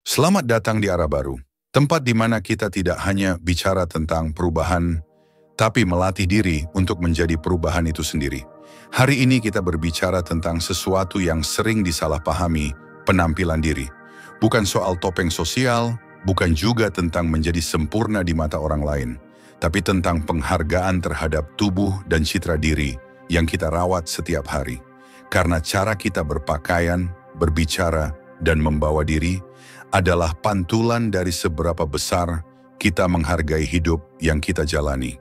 Selamat datang di Arah Baru, tempat di mana kita tidak hanya bicara tentang perubahan, tapi melatih diri untuk menjadi perubahan itu sendiri. Hari ini kita berbicara tentang sesuatu yang sering disalahpahami, penampilan diri. Bukan soal topeng sosial, bukan juga tentang menjadi sempurna di mata orang lain, tapi tentang penghargaan terhadap tubuh dan citra diri yang kita rawat setiap hari. Karena cara kita berpakaian, berbicara, dan membawa diri adalah pantulan dari seberapa besar kita menghargai hidup yang kita jalani.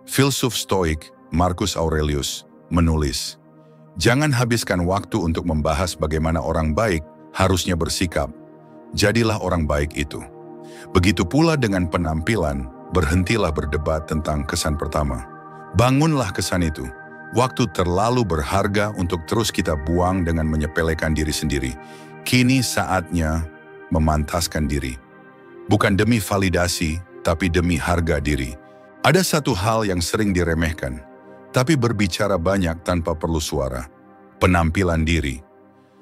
Filsuf Stoik Marcus Aurelius menulis, "Jangan habiskan waktu untuk membahas bagaimana orang baik harusnya bersikap. Jadilah orang baik itu." Begitu pula dengan penampilan, berhentilah berdebat tentang kesan pertama. Bangunlah kesan itu. Waktu terlalu berharga untuk terus kita buang dengan menyepelekan diri sendiri. Kini saatnya memantaskan diri. Bukan demi validasi, tapi demi harga diri. Ada satu hal yang sering diremehkan, tapi berbicara banyak tanpa perlu suara. Penampilan diri.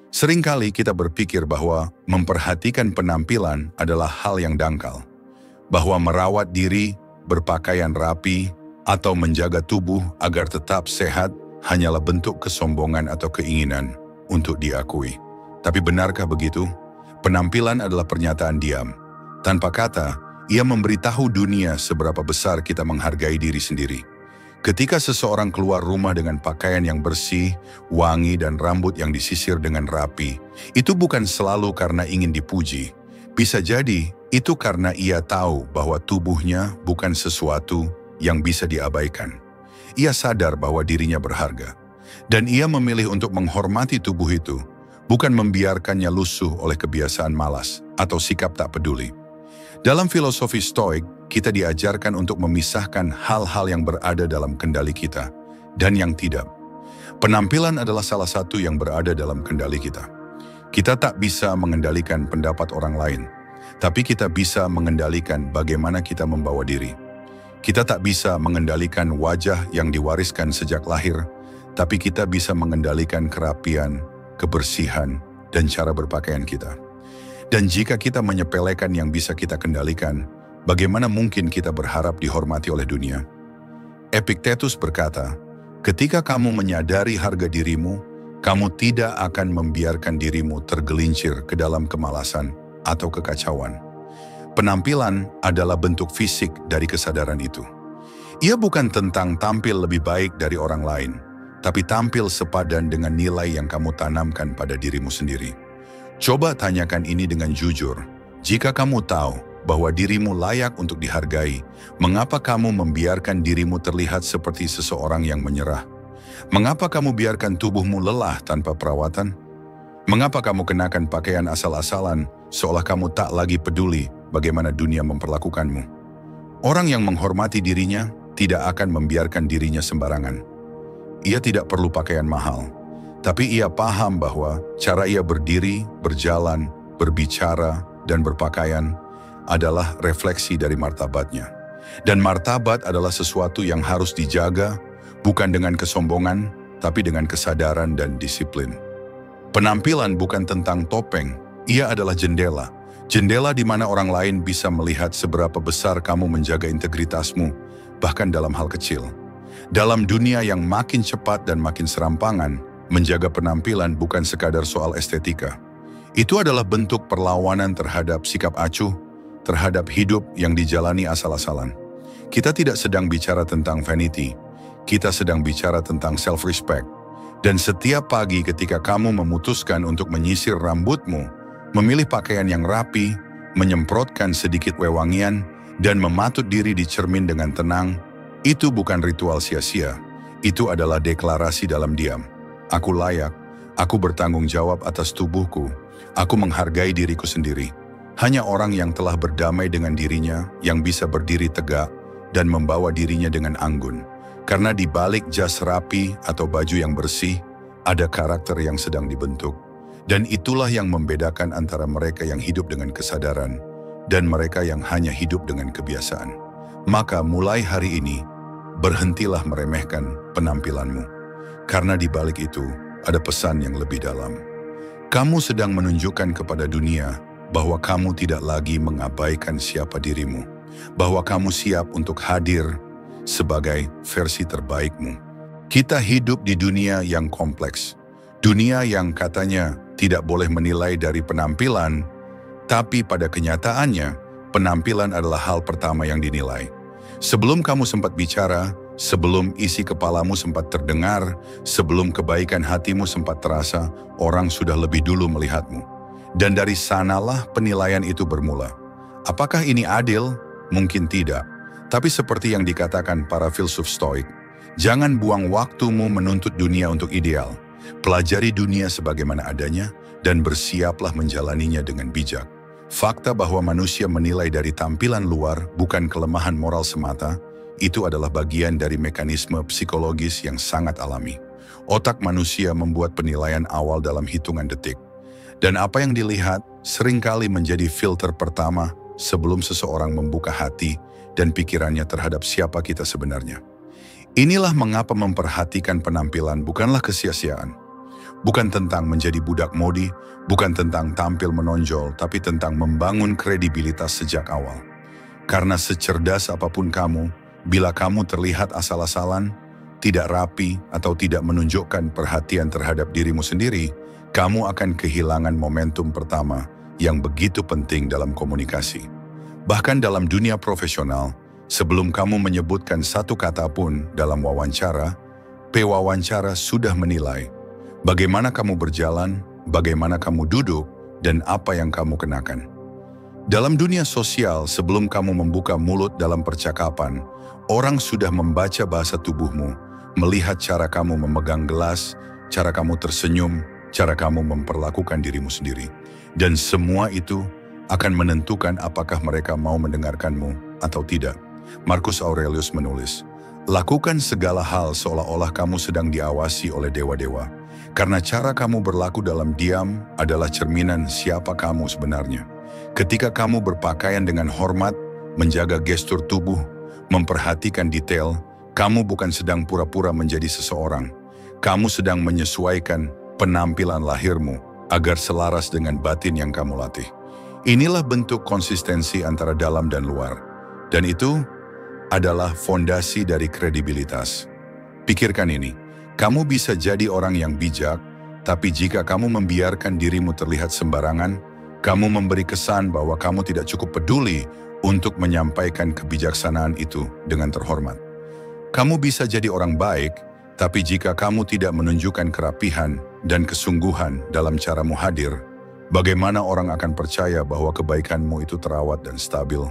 Seringkali kita berpikir bahwa memperhatikan penampilan adalah hal yang dangkal. Bahwa merawat diri, berpakaian rapi, atau menjaga tubuh agar tetap sehat hanyalah bentuk kesombongan atau keinginan untuk diakui. Tapi benarkah begitu? Penampilan adalah pernyataan diam. Tanpa kata, ia memberitahu dunia seberapa besar kita menghargai diri sendiri. Ketika seseorang keluar rumah dengan pakaian yang bersih, wangi, dan rambut yang disisir dengan rapi, itu bukan selalu karena ingin dipuji. Bisa jadi, itu karena ia tahu bahwa tubuhnya bukan sesuatu yang bisa diabaikan. Ia sadar bahwa dirinya berharga. Dan ia memilih untuk menghormati tubuh itu, bukan membiarkannya lusuh oleh kebiasaan malas atau sikap tak peduli. Dalam filosofi Stoik, kita diajarkan untuk memisahkan hal-hal yang berada dalam kendali kita dan yang tidak. Penampilan adalah salah satu yang berada dalam kendali kita. Kita tak bisa mengendalikan pendapat orang lain, tapi kita bisa mengendalikan bagaimana kita membawa diri. Kita tak bisa mengendalikan wajah yang diwariskan sejak lahir, tapi kita bisa mengendalikan kerapian, kebersihan, dan cara berpakaian kita. Dan jika kita menyepelekan yang bisa kita kendalikan, bagaimana mungkin kita berharap dihormati oleh dunia? Epictetus berkata, "Ketika kamu menyadari harga dirimu, kamu tidak akan membiarkan dirimu tergelincir ke dalam kemalasan atau kekacauan." Penampilan adalah bentuk fisik dari kesadaran itu. Ia bukan tentang tampil lebih baik dari orang lain, tapi tampil sepadan dengan nilai yang kamu tanamkan pada dirimu sendiri. Coba tanyakan ini dengan jujur. Jika kamu tahu bahwa dirimu layak untuk dihargai, mengapa kamu membiarkan dirimu terlihat seperti seseorang yang menyerah? Mengapa kamu biarkan tubuhmu lelah tanpa perawatan? Mengapa kamu kenakan pakaian asal-asalan seolah kamu tak lagi peduli bagaimana dunia memperlakukanmu? Orang yang menghormati dirinya tidak akan membiarkan dirinya sembarangan. Ia tidak perlu pakaian mahal, tapi ia paham bahwa cara ia berdiri, berjalan, berbicara, dan berpakaian adalah refleksi dari martabatnya. Dan martabat adalah sesuatu yang harus dijaga, bukan dengan kesombongan, tapi dengan kesadaran dan disiplin. Penampilan bukan tentang topeng, ia adalah jendela. Jendela di mana orang lain bisa melihat seberapa besar kamu menjaga integritasmu, bahkan dalam hal kecil. Dalam dunia yang makin cepat dan makin serampangan, menjaga penampilan bukan sekadar soal estetika. Itu adalah bentuk perlawanan terhadap sikap acuh, terhadap hidup yang dijalani asal-asalan. Kita tidak sedang bicara tentang vanity, kita sedang bicara tentang self-respect. Dan setiap pagi ketika kamu memutuskan untuk menyisir rambutmu, memilih pakaian yang rapi, menyemprotkan sedikit wewangian, dan mematut diri di cermin dengan tenang, itu bukan ritual sia-sia, itu adalah deklarasi dalam diam. Aku layak, aku bertanggung jawab atas tubuhku, aku menghargai diriku sendiri. Hanya orang yang telah berdamai dengan dirinya yang bisa berdiri tegak dan membawa dirinya dengan anggun. Karena di balik jas rapi atau baju yang bersih, ada karakter yang sedang dibentuk. Dan itulah yang membedakan antara mereka yang hidup dengan kesadaran dan mereka yang hanya hidup dengan kebiasaan. Maka mulai hari ini, berhentilah meremehkan penampilanmu. Karena di balik itu ada pesan yang lebih dalam. Kamu sedang menunjukkan kepada dunia bahwa kamu tidak lagi mengabaikan siapa dirimu, bahwa kamu siap untuk hadir sebagai versi terbaikmu. Kita hidup di dunia yang kompleks, dunia yang katanya tidak boleh menilai dari penampilan, tapi pada kenyataannya, penampilan adalah hal pertama yang dinilai. Sebelum kamu sempat bicara, sebelum isi kepalamu sempat terdengar, sebelum kebaikan hatimu sempat terasa, orang sudah lebih dulu melihatmu. Dan dari sanalah penilaian itu bermula. Apakah ini adil? Mungkin tidak. Tapi seperti yang dikatakan para filsuf Stoik, jangan buang waktumu menuntut dunia untuk ideal. Pelajari dunia sebagaimana adanya dan bersiaplah menjalaninya dengan bijak. Fakta bahwa manusia menilai dari tampilan luar bukan kelemahan moral semata, itu adalah bagian dari mekanisme psikologis yang sangat alami. Otak manusia membuat penilaian awal dalam hitungan detik. Dan apa yang dilihat seringkali menjadi filter pertama sebelum seseorang membuka hati dan pikirannya terhadap siapa kita sebenarnya. Inilah mengapa memperhatikan penampilan bukanlah kesia-siaan. Bukan tentang menjadi budak modi, bukan tentang tampil menonjol, tapi tentang membangun kredibilitas sejak awal. Karena secerdas apapun kamu, bila kamu terlihat asal-asalan, tidak rapi, atau tidak menunjukkan perhatian terhadap dirimu sendiri, kamu akan kehilangan momentum pertama yang begitu penting dalam komunikasi. Bahkan dalam dunia profesional, sebelum kamu menyebutkan satu kata pun dalam wawancara, pewawancara sudah menilai bagaimana kamu berjalan, bagaimana kamu duduk, dan apa yang kamu kenakan. Dalam dunia sosial, sebelum kamu membuka mulut dalam percakapan, orang sudah membaca bahasa tubuhmu, melihat cara kamu memegang gelas, cara kamu tersenyum, cara kamu memperlakukan dirimu sendiri. Dan semua itu akan menentukan apakah mereka mau mendengarkanmu atau tidak. Marcus Aurelius menulis, "Lakukan segala hal seolah-olah kamu sedang diawasi oleh dewa-dewa. Karena cara kamu berlaku dalam diam adalah cerminan siapa kamu sebenarnya. Ketika kamu berpakaian dengan hormat, menjaga gestur tubuh, memperhatikan detail, kamu bukan sedang pura-pura menjadi seseorang. Kamu sedang menyesuaikan penampilan lahirmu agar selaras dengan batin yang kamu latih. Inilah bentuk konsistensi antara dalam dan luar. Dan itu adalah fondasi dari kredibilitas. Pikirkan ini. Kamu bisa jadi orang yang bijak, tapi jika kamu membiarkan dirimu terlihat sembarangan, kamu memberi kesan bahwa kamu tidak cukup peduli untuk menyampaikan kebijaksanaan itu dengan terhormat. Kamu bisa jadi orang baik, tapi jika kamu tidak menunjukkan kerapihan dan kesungguhan dalam caramu hadir, bagaimana orang akan percaya bahwa kebaikanmu itu terawat dan stabil?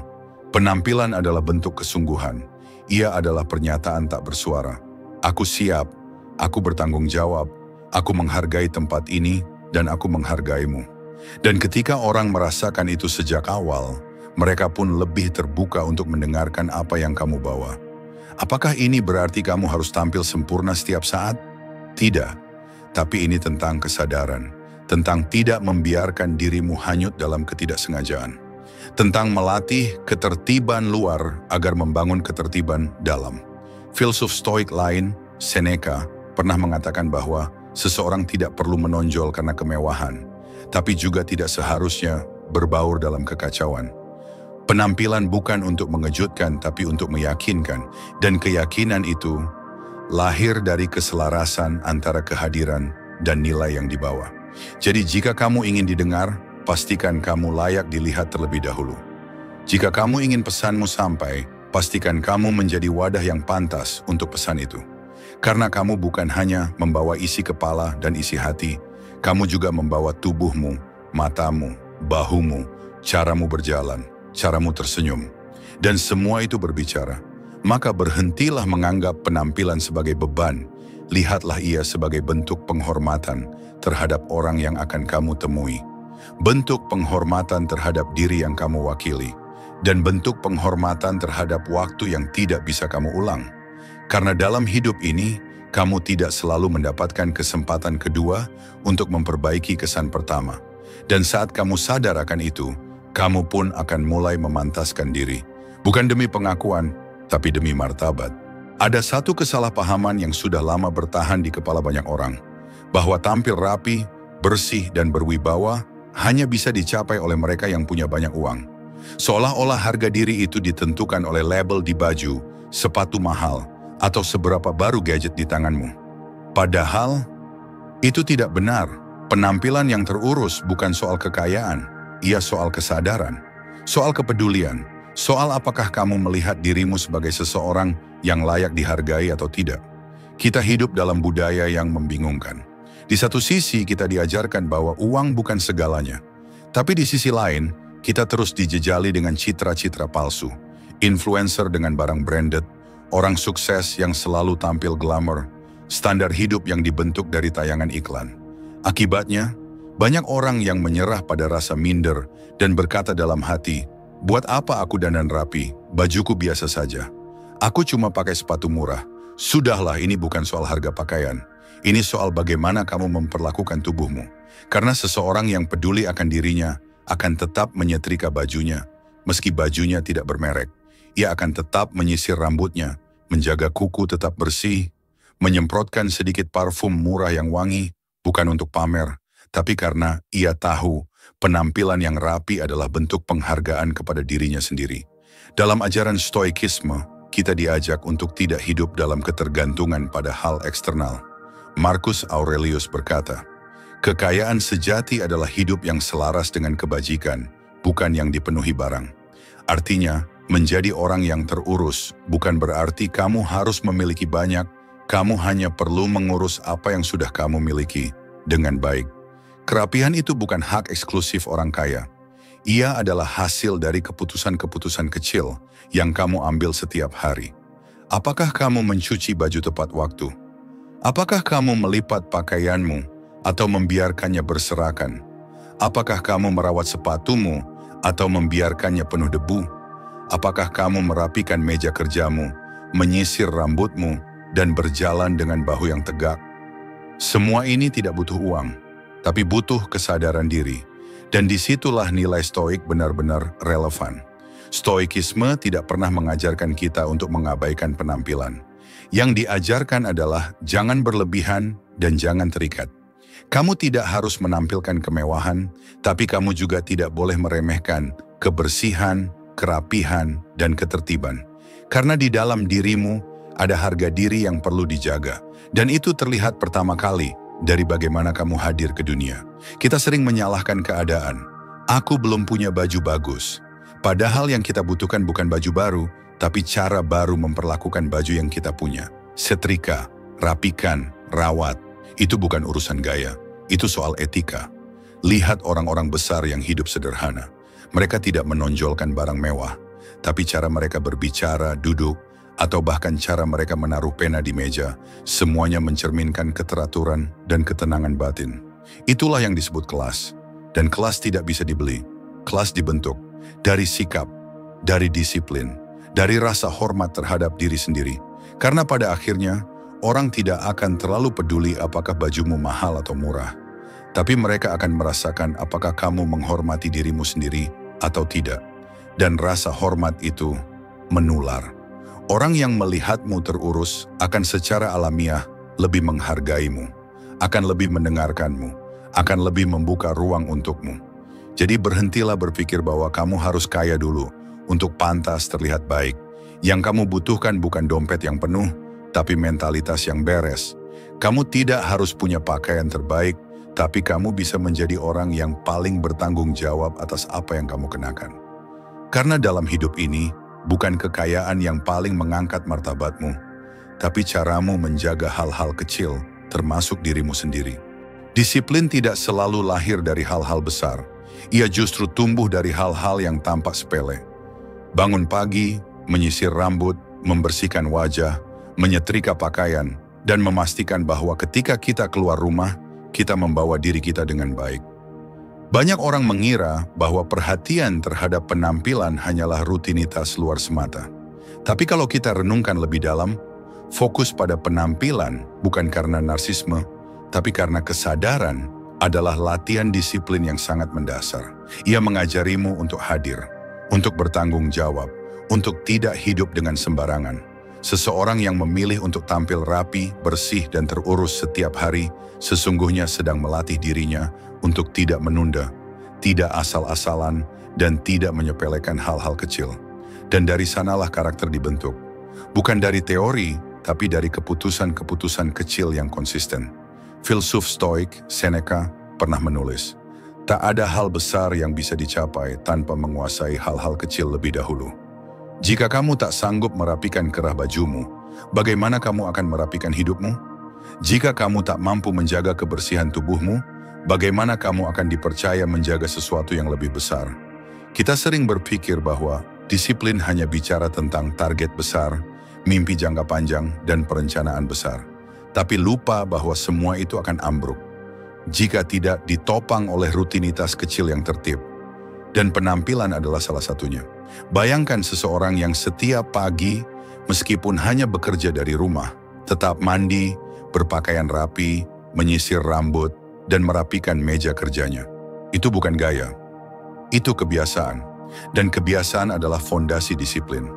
Penampilan adalah bentuk kesungguhan. Ia adalah pernyataan tak bersuara. Aku siap. Aku bertanggung jawab, aku menghargai tempat ini, dan aku menghargaimu. Dan ketika orang merasakan itu sejak awal, mereka pun lebih terbuka untuk mendengarkan apa yang kamu bawa. Apakah ini berarti kamu harus tampil sempurna setiap saat? Tidak. Tapi ini tentang kesadaran, tentang tidak membiarkan dirimu hanyut dalam ketidaksengajaan, tentang melatih ketertiban luar agar membangun ketertiban dalam. Filsuf Stoik lain, Seneca, pernah mengatakan bahwa seseorang tidak perlu menonjol karena kemewahan, tapi juga tidak seharusnya berbaur dalam kekacauan. Penampilan bukan untuk mengejutkan, tapi untuk meyakinkan, dan keyakinan itu lahir dari keselarasan antara kehadiran dan nilai yang dibawa. Jadi jika kamu ingin didengar, pastikan kamu layak dilihat terlebih dahulu. Jika kamu ingin pesanmu sampai, pastikan kamu menjadi wadah yang pantas untuk pesan itu. Karena kamu bukan hanya membawa isi kepala dan isi hati, kamu juga membawa tubuhmu, matamu, bahumu, caramu berjalan, caramu tersenyum. Dan semua itu berbicara. Maka berhentilah menganggap penampilan sebagai beban, lihatlah ia sebagai bentuk penghormatan terhadap orang yang akan kamu temui. Bentuk penghormatan terhadap diri yang kamu wakili, dan bentuk penghormatan terhadap waktu yang tidak bisa kamu ulang. Karena dalam hidup ini, kamu tidak selalu mendapatkan kesempatan kedua untuk memperbaiki kesan pertama. Dan saat kamu sadar akan itu, kamu pun akan mulai memantaskan diri. Bukan demi pengakuan, tapi demi martabat. Ada satu kesalahpahaman yang sudah lama bertahan di kepala banyak orang, bahwa tampil rapi, bersih, dan berwibawa hanya bisa dicapai oleh mereka yang punya banyak uang. Seolah-olah harga diri itu ditentukan oleh label di baju, sepatu mahal, atau seberapa baru gadget di tanganmu. Padahal, itu tidak benar. Penampilan yang terurus bukan soal kekayaan, ia soal kesadaran, soal kepedulian, soal apakah kamu melihat dirimu sebagai seseorang yang layak dihargai atau tidak. Kita hidup dalam budaya yang membingungkan. Di satu sisi kita diajarkan bahwa uang bukan segalanya, tapi di sisi lain kita terus dijejali dengan citra-citra palsu, influencer dengan barang branded, orang sukses yang selalu tampil glamour, standar hidup yang dibentuk dari tayangan iklan. Akibatnya, banyak orang yang menyerah pada rasa minder dan berkata dalam hati, "Buat apa aku dandan rapi, bajuku biasa saja. Aku cuma pakai sepatu murah. Sudahlah, ini bukan soal harga pakaian. Ini soal bagaimana kamu memperlakukan tubuhmu. Karena seseorang yang peduli akan dirinya akan tetap menyetrika bajunya, meski bajunya tidak bermerek. Ia akan tetap menyisir rambutnya, menjaga kuku tetap bersih, menyemprotkan sedikit parfum murah yang wangi, bukan untuk pamer, tapi karena ia tahu penampilan yang rapi adalah bentuk penghargaan kepada dirinya sendiri. Dalam ajaran Stoikisme, kita diajak untuk tidak hidup dalam ketergantungan pada hal eksternal. Marcus Aurelius berkata, "Kekayaan sejati adalah hidup yang selaras dengan kebajikan, bukan yang dipenuhi barang." Artinya, menjadi orang yang terurus bukan berarti kamu harus memiliki banyak, kamu hanya perlu mengurus apa yang sudah kamu miliki dengan baik. Kerapihan itu bukan hak eksklusif orang kaya. Ia adalah hasil dari keputusan-keputusan kecil yang kamu ambil setiap hari. Apakah kamu mencuci baju tepat waktu? Apakah kamu melipat pakaianmu atau membiarkannya berserakan? Apakah kamu merawat sepatumu atau membiarkannya penuh debu? Apakah kamu merapikan meja kerjamu, menyisir rambutmu, dan berjalan dengan bahu yang tegak? Semua ini tidak butuh uang, tapi butuh kesadaran diri. Dan disitulah nilai stoik benar-benar relevan. Stoikisme tidak pernah mengajarkan kita untuk mengabaikan penampilan. Yang diajarkan adalah jangan berlebihan dan jangan terikat. Kamu tidak harus menampilkan kemewahan, tapi kamu juga tidak boleh meremehkan kebersihan, kerapihan, dan ketertiban. Karena di dalam dirimu ada harga diri yang perlu dijaga. Dan itu terlihat pertama kali dari bagaimana kamu hadir ke dunia. Kita sering menyalahkan keadaan. Aku belum punya baju bagus. Padahal yang kita butuhkan bukan baju baru, tapi cara baru memperlakukan baju yang kita punya. Setrika, rapikan, rawat. Itu bukan urusan gaya, itu soal etika. Lihat orang-orang besar yang hidup sederhana. Mereka tidak menonjolkan barang mewah, tapi cara mereka berbicara, duduk, atau bahkan cara mereka menaruh pena di meja, semuanya mencerminkan keteraturan dan ketenangan batin. Itulah yang disebut kelas. Dan kelas tidak bisa dibeli. Kelas dibentuk dari sikap, dari disiplin, dari rasa hormat terhadap diri sendiri. Karena pada akhirnya, orang tidak akan terlalu peduli apakah bajumu mahal atau murah. Tapi mereka akan merasakan apakah kamu menghormati dirimu sendiri atau tidak. Dan rasa hormat itu menular. Orang yang melihatmu terurus akan secara alamiah lebih menghargaimu, akan lebih mendengarkanmu, akan lebih membuka ruang untukmu. Jadi berhentilah berpikir bahwa kamu harus kaya dulu untuk pantas terlihat baik. Yang kamu butuhkan bukan dompet yang penuh, tapi mentalitas yang beres. Kamu tidak harus punya pakaian terbaik, tapi kamu bisa menjadi orang yang paling bertanggung jawab atas apa yang kamu kenakan. Karena dalam hidup ini, bukan kekayaan yang paling mengangkat martabatmu, tapi caramu menjaga hal-hal kecil, termasuk dirimu sendiri. Disiplin tidak selalu lahir dari hal-hal besar. Ia justru tumbuh dari hal-hal yang tampak sepele. Bangun pagi, menyisir rambut, membersihkan wajah, menyetrika pakaian, dan memastikan bahwa ketika kita keluar rumah, kita membawa diri kita dengan baik. Banyak orang mengira bahwa perhatian terhadap penampilan hanyalah rutinitas luar semata. Tapi kalau kita renungkan lebih dalam, fokus pada penampilan bukan karena narsisme, tapi karena kesadaran adalah latihan disiplin yang sangat mendasar. Ia mengajarimu untuk hadir, untuk bertanggung jawab, untuk tidak hidup dengan sembarangan. Seseorang yang memilih untuk tampil rapi, bersih, dan terurus setiap hari, sesungguhnya sedang melatih dirinya untuk tidak menunda, tidak asal-asalan, dan tidak menyepelekan hal-hal kecil. Dan dari sanalah karakter dibentuk. Bukan dari teori, tapi dari keputusan-keputusan kecil yang konsisten. Filsuf Stoik, Seneca, pernah menulis, "Tak ada hal besar yang bisa dicapai tanpa menguasai hal-hal kecil lebih dahulu." Jika kamu tak sanggup merapikan kerah bajumu, bagaimana kamu akan merapikan hidupmu? Jika kamu tak mampu menjaga kebersihan tubuhmu, bagaimana kamu akan dipercaya menjaga sesuatu yang lebih besar? Kita sering berpikir bahwa disiplin hanya bicara tentang target besar, mimpi jangka panjang, dan perencanaan besar. Tapi lupa bahwa semua itu akan ambruk jika tidak ditopang oleh rutinitas kecil yang tertib. Dan penampilan adalah salah satunya. Bayangkan seseorang yang setiap pagi, meskipun hanya bekerja dari rumah, tetap mandi, berpakaian rapi, menyisir rambut, dan merapikan meja kerjanya. Itu bukan gaya. Itu kebiasaan, dan kebiasaan adalah fondasi disiplin.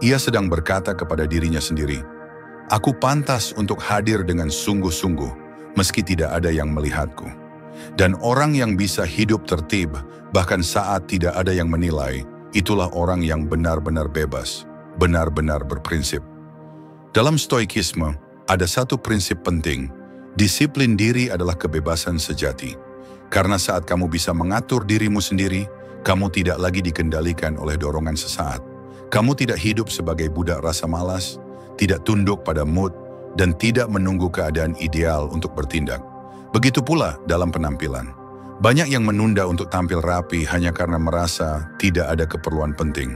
Ia sedang berkata kepada dirinya sendiri, "Aku pantas untuk hadir dengan sungguh-sungguh, meski tidak ada yang melihatku." Dan orang yang bisa hidup tertib, bahkan saat tidak ada yang menilai, itulah orang yang benar-benar bebas, benar-benar berprinsip. Dalam Stoikisme, ada satu prinsip penting, disiplin diri adalah kebebasan sejati. Karena saat kamu bisa mengatur dirimu sendiri, kamu tidak lagi dikendalikan oleh dorongan sesaat. Kamu tidak hidup sebagai budak rasa malas, tidak tunduk pada mood, dan tidak menunggu keadaan ideal untuk bertindak. Begitu pula dalam penampilan. Banyak yang menunda untuk tampil rapi hanya karena merasa tidak ada keperluan penting.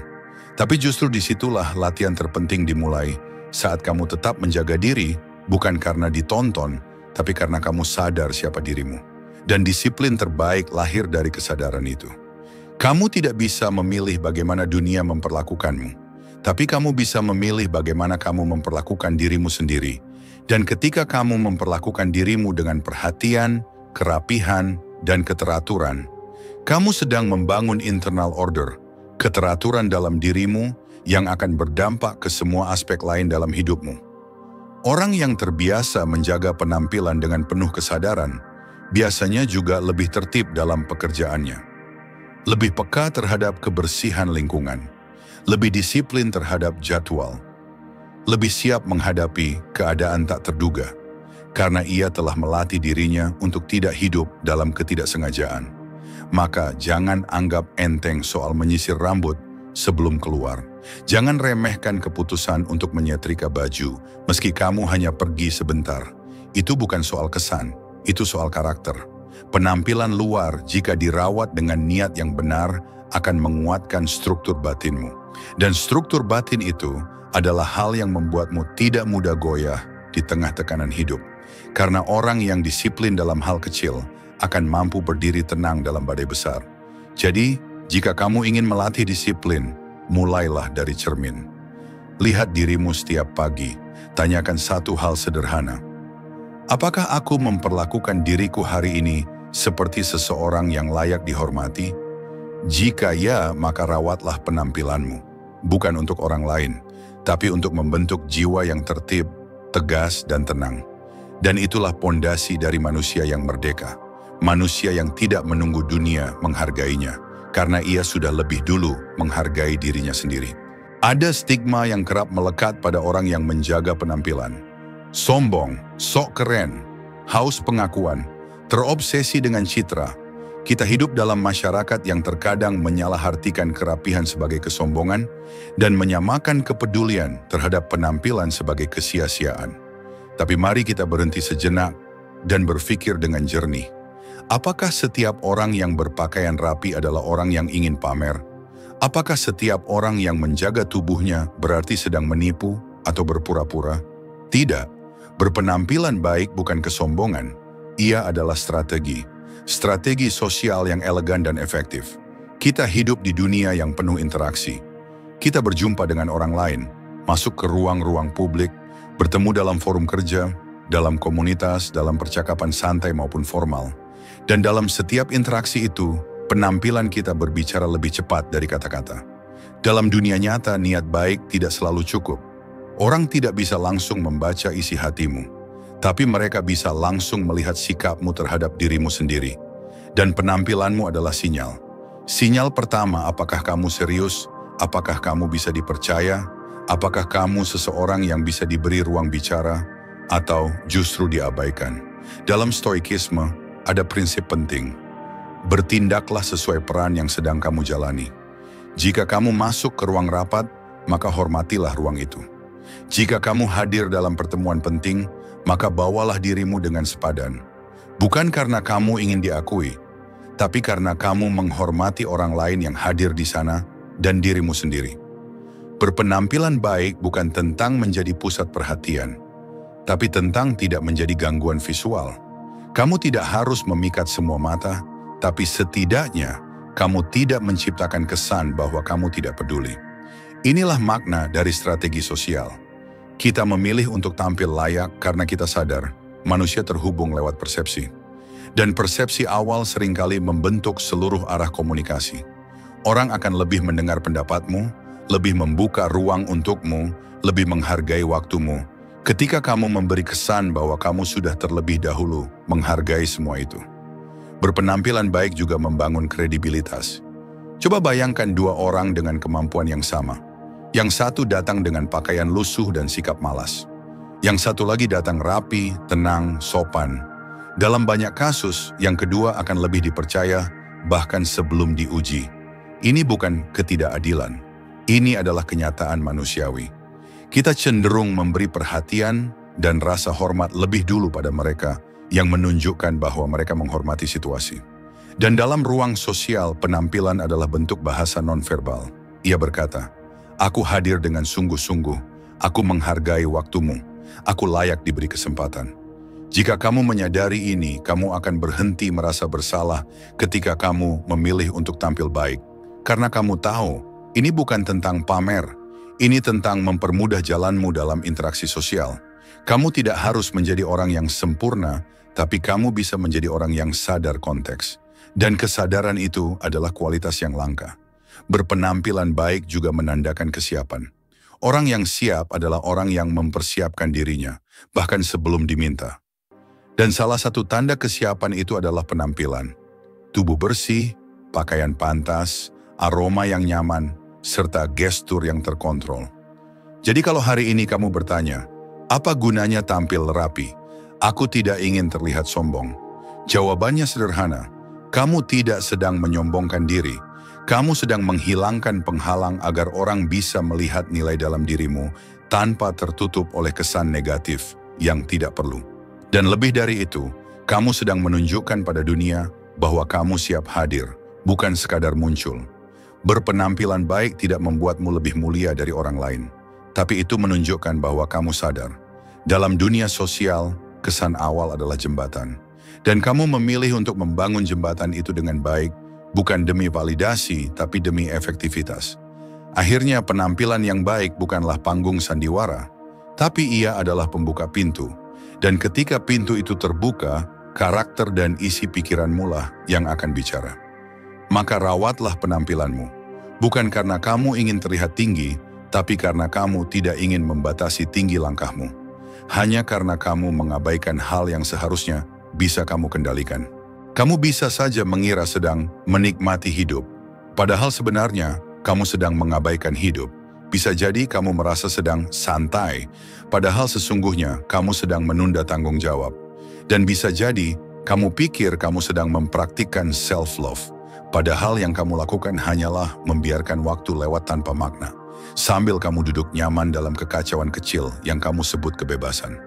Tapi justru disitulah latihan terpenting dimulai, saat kamu tetap menjaga diri, bukan karena ditonton, tapi karena kamu sadar siapa dirimu. Dan disiplin terbaik lahir dari kesadaran itu. Kamu tidak bisa memilih bagaimana dunia memperlakukanmu, tapi kamu bisa memilih bagaimana kamu memperlakukan dirimu sendiri. Dan ketika kamu memperlakukan dirimu dengan perhatian, kerapihan, dan keteraturan, kamu sedang membangun internal order, keteraturan dalam dirimu yang akan berdampak ke semua aspek lain dalam hidupmu. Orang yang terbiasa menjaga penampilan dengan penuh kesadaran, biasanya juga lebih tertib dalam pekerjaannya. Lebih peka terhadap kebersihan lingkungan, lebih disiplin terhadap jadwal, lebih siap menghadapi keadaan tak terduga, karena ia telah melatih dirinya untuk tidak hidup dalam ketidaksengajaan. Maka jangan anggap enteng soal menyisir rambut sebelum keluar. Jangan remehkan keputusan untuk menyetrika baju, meski kamu hanya pergi sebentar. Itu bukan soal kesan, itu soal karakter. Penampilan luar jika dirawat dengan niat yang benar akan menguatkan struktur batinmu. Dan struktur batin itu adalah hal yang membuatmu tidak mudah goyah di tengah tekanan hidup. Karena orang yang disiplin dalam hal kecil akan mampu berdiri tenang dalam badai besar. Jadi, jika kamu ingin melatih disiplin, mulailah dari cermin. Lihat dirimu setiap pagi, tanyakan satu hal sederhana. Apakah aku memperlakukan diriku hari ini seperti seseorang yang layak dihormati? Jika ya, maka rawatlah penampilanmu. Bukan untuk orang lain, tapi untuk membentuk jiwa yang tertib, tegas, dan tenang. Dan itulah pondasi dari manusia yang merdeka. Manusia yang tidak menunggu dunia menghargainya, karena ia sudah lebih dulu menghargai dirinya sendiri. Ada stigma yang kerap melekat pada orang yang menjaga penampilan. Sombong, sok keren, haus pengakuan, terobsesi dengan citra. Kita hidup dalam masyarakat yang terkadang menyalahartikan kerapihan sebagai kesombongan dan menyamakan kepedulian terhadap penampilan sebagai kesia-siaan. Tapi mari kita berhenti sejenak dan berpikir dengan jernih. Apakah setiap orang yang berpakaian rapi adalah orang yang ingin pamer? Apakah setiap orang yang menjaga tubuhnya berarti sedang menipu atau berpura-pura? Tidak. Berpenampilan baik bukan kesombongan. Ia adalah strategi. Strategi sosial yang elegan dan efektif. Kita hidup di dunia yang penuh interaksi. Kita berjumpa dengan orang lain, masuk ke ruang-ruang publik, bertemu dalam forum kerja, dalam komunitas, dalam percakapan santai maupun formal. Dan dalam setiap interaksi itu, penampilan kita berbicara lebih cepat dari kata-kata. Dalam dunia nyata, niat baik tidak selalu cukup. Orang tidak bisa langsung membaca isi hatimu, tapi mereka bisa langsung melihat sikapmu terhadap dirimu sendiri. Dan penampilanmu adalah sinyal. Sinyal pertama, apakah kamu serius? Apakah kamu bisa dipercaya? Apakah kamu seseorang yang bisa diberi ruang bicara? Atau justru diabaikan? Dalam stoikisme, ada prinsip penting. Bertindaklah sesuai peran yang sedang kamu jalani. Jika kamu masuk ke ruang rapat, maka hormatilah ruang itu. Jika kamu hadir dalam pertemuan penting, maka bawalah dirimu dengan sepadan. Bukan karena kamu ingin diakui, tapi karena kamu menghormati orang lain yang hadir di sana dan dirimu sendiri. Berpenampilan baik bukan tentang menjadi pusat perhatian, tapi tentang tidak menjadi gangguan visual. Kamu tidak harus memikat semua mata, tapi setidaknya kamu tidak menciptakan kesan bahwa kamu tidak peduli. Inilah makna dari strategi sosial. Kita memilih untuk tampil layak karena kita sadar manusia terhubung lewat persepsi. Dan persepsi awal seringkali membentuk seluruh arah komunikasi. Orang akan lebih mendengar pendapatmu, lebih membuka ruang untukmu, lebih menghargai waktumu, ketika kamu memberi kesan bahwa kamu sudah terlebih dahulu menghargai semua itu. Berpenampilan baik juga membangun kredibilitas. Coba bayangkan dua orang dengan kemampuan yang sama. Yang satu datang dengan pakaian lusuh dan sikap malas. Yang satu lagi datang rapi, tenang, sopan. Dalam banyak kasus, yang kedua akan lebih dipercaya, bahkan sebelum diuji. Ini bukan ketidakadilan. Ini adalah kenyataan manusiawi. Kita cenderung memberi perhatian dan rasa hormat lebih dulu pada mereka yang menunjukkan bahwa mereka menghormati situasi. Dan dalam ruang sosial, penampilan adalah bentuk bahasa nonverbal. Ia berkata, "Aku hadir dengan sungguh-sungguh, aku menghargai waktumu, aku layak diberi kesempatan." Jika kamu menyadari ini, kamu akan berhenti merasa bersalah ketika kamu memilih untuk tampil baik. Karena kamu tahu, ini bukan tentang pamer, ini tentang mempermudah jalanmu dalam interaksi sosial. Kamu tidak harus menjadi orang yang sempurna, tapi kamu bisa menjadi orang yang sadar konteks. Dan kesadaran itu adalah kualitas yang langka. Berpenampilan baik juga menandakan kesiapan. Orang yang siap adalah orang yang mempersiapkan dirinya, bahkan sebelum diminta. Dan salah satu tanda kesiapan itu adalah penampilan. Tubuh bersih, pakaian pantas, aroma yang nyaman, serta gestur yang terkontrol. Jadi kalau hari ini kamu bertanya, apa gunanya tampil rapi? Aku tidak ingin terlihat sombong. Jawabannya sederhana, kamu tidak sedang menyombongkan diri. Kamu sedang menghilangkan penghalang agar orang bisa melihat nilai dalam dirimu tanpa tertutup oleh kesan negatif yang tidak perlu. Dan lebih dari itu, kamu sedang menunjukkan pada dunia bahwa kamu siap hadir, bukan sekadar muncul. Berpenampilan baik tidak membuatmu lebih mulia dari orang lain, tapi itu menunjukkan bahwa kamu sadar. Dalam dunia sosial, kesan awal adalah jembatan. Dan kamu memilih untuk membangun jembatan itu dengan baik, bukan demi validasi, tapi demi efektivitas. Akhirnya penampilan yang baik bukanlah panggung sandiwara, tapi ia adalah pembuka pintu. Dan ketika pintu itu terbuka, karakter dan isi pikiranmu lah yang akan bicara. Maka rawatlah penampilanmu, bukan karena kamu ingin terlihat tinggi, tapi karena kamu tidak ingin membatasi tinggi langkahmu. Hanya karena kamu mengabaikan hal yang seharusnya bisa kamu kendalikan. Kamu bisa saja mengira sedang menikmati hidup, padahal sebenarnya kamu sedang mengabaikan hidup. Bisa jadi kamu merasa sedang santai, padahal sesungguhnya kamu sedang menunda tanggung jawab. Dan bisa jadi kamu pikir kamu sedang mempraktikkan self-love, padahal yang kamu lakukan hanyalah membiarkan waktu lewat tanpa makna, sambil kamu duduk nyaman dalam kekacauan kecil yang kamu sebut kebebasan.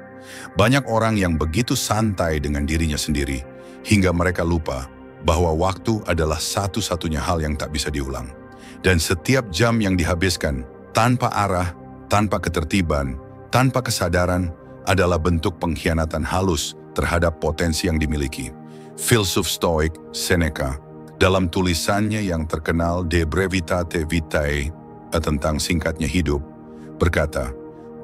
Banyak orang yang begitu santai dengan dirinya sendiri, hingga mereka lupa bahwa waktu adalah satu-satunya hal yang tak bisa diulang. Dan setiap jam yang dihabiskan tanpa arah, tanpa ketertiban, tanpa kesadaran adalah bentuk pengkhianatan halus terhadap potensi yang dimiliki. Filsuf Stoik Seneca, dalam tulisannya yang terkenal De Brevitate Vitae tentang singkatnya hidup, berkata,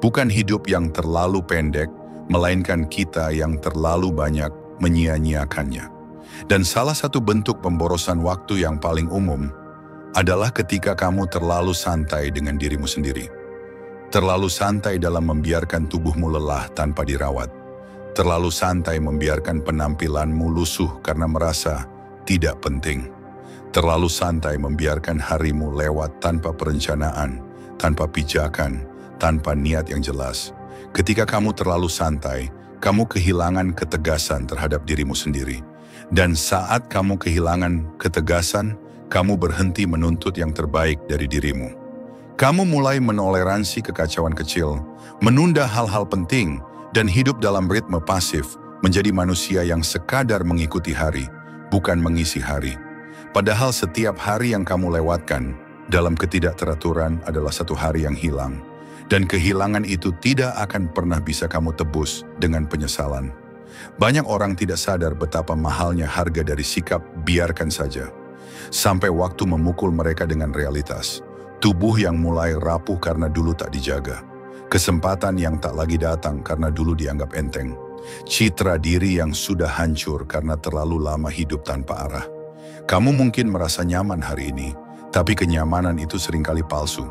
bukan hidup yang terlalu pendek, melainkan kita yang terlalu banyak menyia-nyiakannya. Dan salah satu bentuk pemborosan waktu yang paling umum adalah ketika kamu terlalu santai dengan dirimu sendiri. Terlalu santai dalam membiarkan tubuhmu lelah tanpa dirawat. Terlalu santai membiarkan penampilanmu lusuh karena merasa tidak penting. Terlalu santai membiarkan harimu lewat tanpa perencanaan, tanpa pijakan, tanpa niat yang jelas. Ketika kamu terlalu santai, kamu kehilangan ketegasan terhadap dirimu sendiri. Dan saat kamu kehilangan ketegasan, kamu berhenti menuntut yang terbaik dari dirimu. Kamu mulai menoleransi kekacauan kecil, menunda hal-hal penting, dan hidup dalam ritme pasif, menjadi manusia yang sekadar mengikuti hari, bukan mengisi hari. Padahal setiap hari yang kamu lewatkan dalam ketidakteraturan adalah satu hari yang hilang. Dan kehilangan itu tidak akan pernah bisa kamu tebus dengan penyesalan. Banyak orang tidak sadar betapa mahalnya harga dari sikap biarkan saja. Sampai waktu memukul mereka dengan realitas. Tubuh yang mulai rapuh karena dulu tak dijaga. Kesempatan yang tak lagi datang karena dulu dianggap enteng. Citra diri yang sudah hancur karena terlalu lama hidup tanpa arah. Kamu mungkin merasa nyaman hari ini, tapi kenyamanan itu seringkali palsu.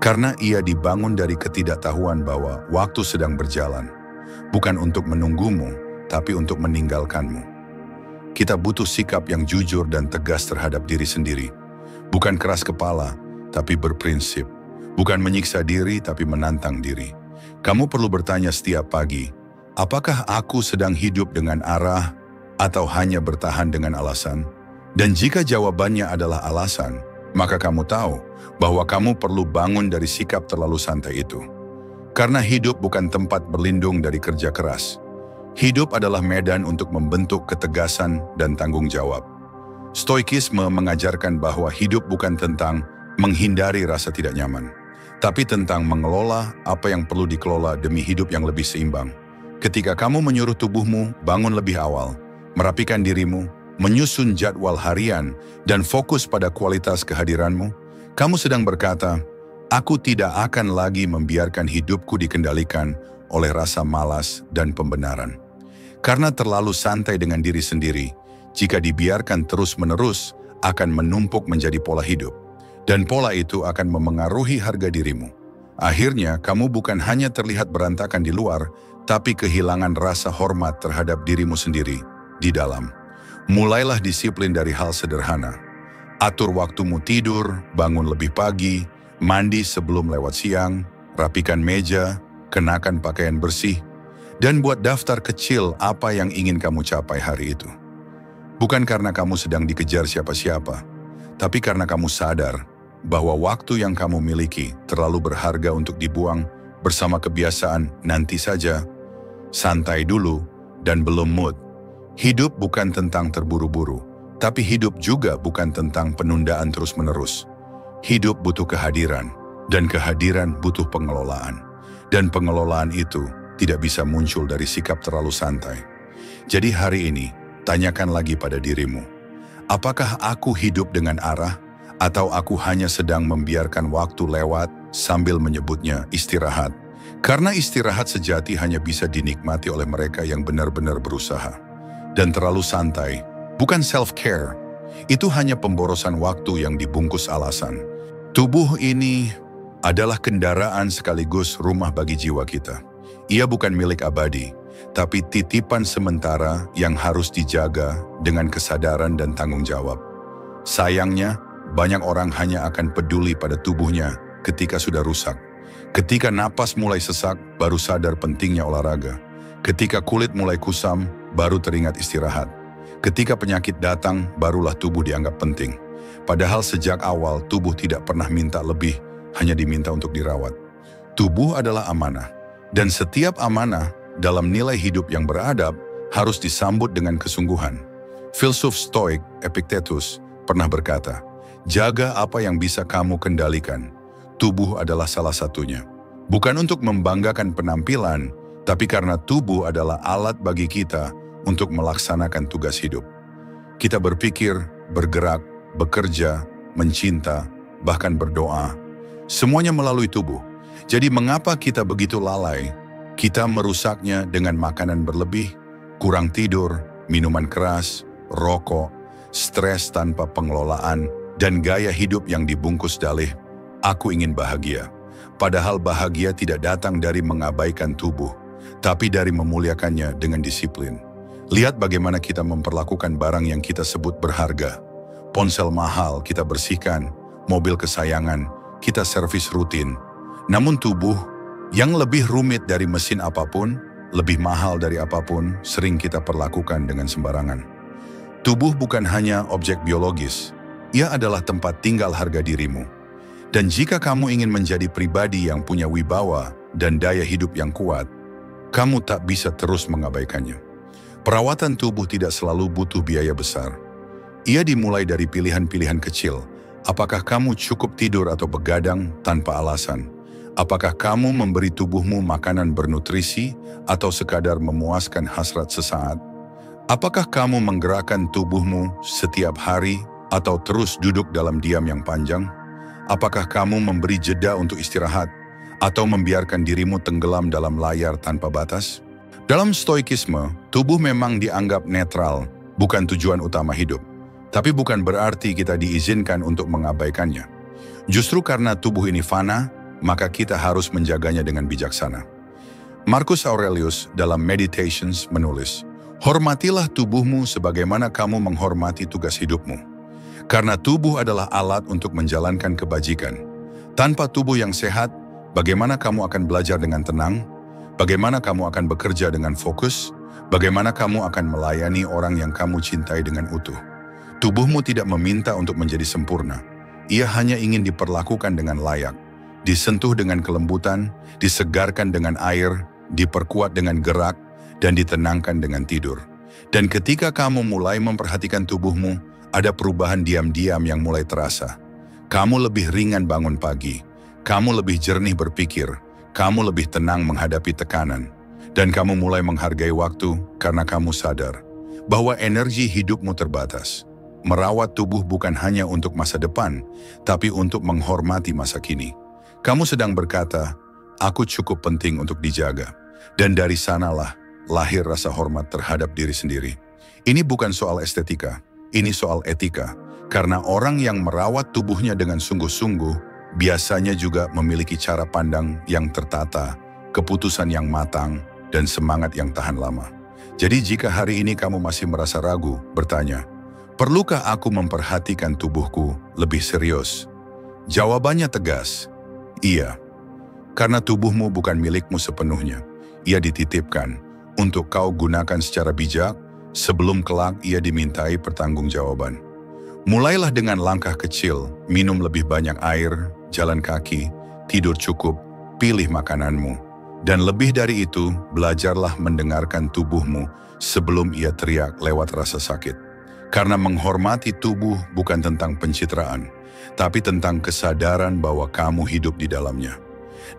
Karena ia dibangun dari ketidaktahuan bahwa waktu sedang berjalan. Bukan untuk menunggumu, tapi untuk meninggalkanmu. Kita butuh sikap yang jujur dan tegas terhadap diri sendiri. Bukan keras kepala, tapi berprinsip. Bukan menyiksa diri, tapi menantang diri. Kamu perlu bertanya setiap pagi, apakah aku sedang hidup dengan arah atau hanya bertahan dengan alasan? Dan jika jawabannya adalah alasan, maka kamu tahu bahwa kamu perlu bangun dari sikap terlalu santai itu. Karena hidup bukan tempat berlindung dari kerja keras. Hidup adalah medan untuk membentuk ketegasan dan tanggung jawab. Stoikisme mengajarkan bahwa hidup bukan tentang menghindari rasa tidak nyaman, tapi tentang mengelola apa yang perlu dikelola demi hidup yang lebih seimbang. Ketika kamu menyuruh tubuhmu bangun lebih awal, merapikan dirimu, menyusun jadwal harian, dan fokus pada kualitas kehadiranmu, kamu sedang berkata, aku tidak akan lagi membiarkan hidupku dikendalikan oleh rasa malas dan pembenaran. Karena terlalu santai dengan diri sendiri, jika dibiarkan terus-menerus, akan menumpuk menjadi pola hidup. Dan pola itu akan memengaruhi harga dirimu. Akhirnya, kamu bukan hanya terlihat berantakan di luar, tapi kehilangan rasa hormat terhadap dirimu sendiri di dalam. Mulailah disiplin dari hal sederhana. Atur waktumu tidur, bangun lebih pagi, mandi sebelum lewat siang, rapikan meja, kenakan pakaian bersih, dan buat daftar kecil apa yang ingin kamu capai hari itu. Bukan karena kamu sedang dikejar siapa-siapa, tapi karena kamu sadar bahwa waktu yang kamu miliki terlalu berharga untuk dibuang bersama kebiasaan nanti saja, santai dulu, dan belum mood. Hidup bukan tentang terburu-buru, tapi hidup juga bukan tentang penundaan terus-menerus. Hidup butuh kehadiran, dan kehadiran butuh pengelolaan. Dan pengelolaan itu tidak bisa muncul dari sikap terlalu santai. Jadi hari ini, tanyakan lagi pada dirimu, apakah aku hidup dengan arah? Atau aku hanya sedang membiarkan waktu lewat sambil menyebutnya istirahat? Karena istirahat sejati hanya bisa dinikmati oleh mereka yang benar-benar berusaha. Dan terlalu santai, bukan self-care. Itu hanya pemborosan waktu yang dibungkus alasan. Tubuh ini adalah kendaraan sekaligus rumah bagi jiwa kita. Ia bukan milik abadi, tapi titipan sementara yang harus dijaga dengan kesadaran dan tanggung jawab. Sayangnya, banyak orang hanya akan peduli pada tubuhnya ketika sudah rusak. Ketika napas mulai sesak, baru sadar pentingnya olahraga. Ketika kulit mulai kusam, baru teringat istirahat. Ketika penyakit datang, barulah tubuh dianggap penting. Padahal sejak awal, tubuh tidak pernah minta lebih, hanya diminta untuk dirawat. Tubuh adalah amanah. Dan setiap amanah dalam nilai hidup yang beradab harus disambut dengan kesungguhan. Filsuf Stoik Epictetus pernah berkata, jaga apa yang bisa kamu kendalikan. Tubuh adalah salah satunya. Bukan untuk membanggakan penampilan, tapi karena tubuh adalah alat bagi kita untuk melaksanakan tugas hidup. Kita berpikir, bergerak, bekerja, mencinta, bahkan berdoa. Semuanya melalui tubuh. Jadi mengapa kita begitu lalai? Kita merusaknya dengan makanan berlebih, kurang tidur, minuman keras, rokok, stres tanpa pengelolaan, dan gaya hidup yang dibungkus dalih, aku ingin bahagia. Padahal bahagia tidak datang dari mengabaikan tubuh, tapi dari memuliakannya dengan disiplin. Lihat bagaimana kita memperlakukan barang yang kita sebut berharga. Ponsel mahal kita bersihkan, mobil kesayangan kita servis rutin. Namun tubuh yang lebih rumit dari mesin apapun, lebih mahal dari apapun, sering kita perlakukan dengan sembarangan. Tubuh bukan hanya objek biologis, ia adalah tempat tinggal harga dirimu. Dan jika kamu ingin menjadi pribadi yang punya wibawa dan daya hidup yang kuat, kamu tak bisa terus mengabaikannya. Perawatan tubuh tidak selalu butuh biaya besar. Ia dimulai dari pilihan-pilihan kecil. Apakah kamu cukup tidur atau begadang tanpa alasan? Apakah kamu memberi tubuhmu makanan bernutrisi atau sekadar memuaskan hasrat sesaat? Apakah kamu menggerakkan tubuhmu setiap hari atau terus duduk dalam diam yang panjang? Apakah kamu memberi jeda untuk istirahat atau membiarkan dirimu tenggelam dalam layar tanpa batas? Dalam stoikisme, tubuh memang dianggap netral, bukan tujuan utama hidup. Tapi bukan berarti kita diizinkan untuk mengabaikannya. Justru karena tubuh ini fana, maka kita harus menjaganya dengan bijaksana. Marcus Aurelius dalam Meditations menulis, "Hormatilah tubuhmu sebagaimana kamu menghormati tugas hidupmu. Karena tubuh adalah alat untuk menjalankan kebajikan. Tanpa tubuh yang sehat, bagaimana kamu akan belajar dengan tenang? Bagaimana kamu akan bekerja dengan fokus? Bagaimana kamu akan melayani orang yang kamu cintai dengan utuh? Tubuhmu tidak meminta untuk menjadi sempurna. Ia hanya ingin diperlakukan dengan layak, disentuh dengan kelembutan, disegarkan dengan air, diperkuat dengan gerak, dan ditenangkan dengan tidur. Dan ketika kamu mulai memperhatikan tubuhmu, ada perubahan diam-diam yang mulai terasa. Kamu lebih ringan bangun pagi, kamu lebih jernih berpikir, kamu lebih tenang menghadapi tekanan, dan kamu mulai menghargai waktu karena kamu sadar bahwa energi hidupmu terbatas. Merawat tubuh bukan hanya untuk masa depan, tapi untuk menghormati masa kini. Kamu sedang berkata, aku cukup penting untuk dijaga. Dan dari sanalah lahir rasa hormat terhadap diri sendiri. Ini bukan soal estetika, ini soal etika. Karena orang yang merawat tubuhnya dengan sungguh-sungguh, biasanya juga memiliki cara pandang yang tertata, keputusan yang matang, dan semangat yang tahan lama. Jadi jika hari ini kamu masih merasa ragu, bertanya, perlukah aku memperhatikan tubuhku lebih serius? Jawabannya tegas, iya. Karena tubuhmu bukan milikmu sepenuhnya. Ia dititipkan untuk kau gunakan secara bijak sebelum kelak ia dimintai pertanggungjawaban. Mulailah dengan langkah kecil, minum lebih banyak air, jalan kaki, tidur cukup, pilih makananmu. Dan lebih dari itu, belajarlah mendengarkan tubuhmu sebelum ia teriak lewat rasa sakit. Karena menghormati tubuh bukan tentang pencitraan, tapi tentang kesadaran bahwa kamu hidup di dalamnya.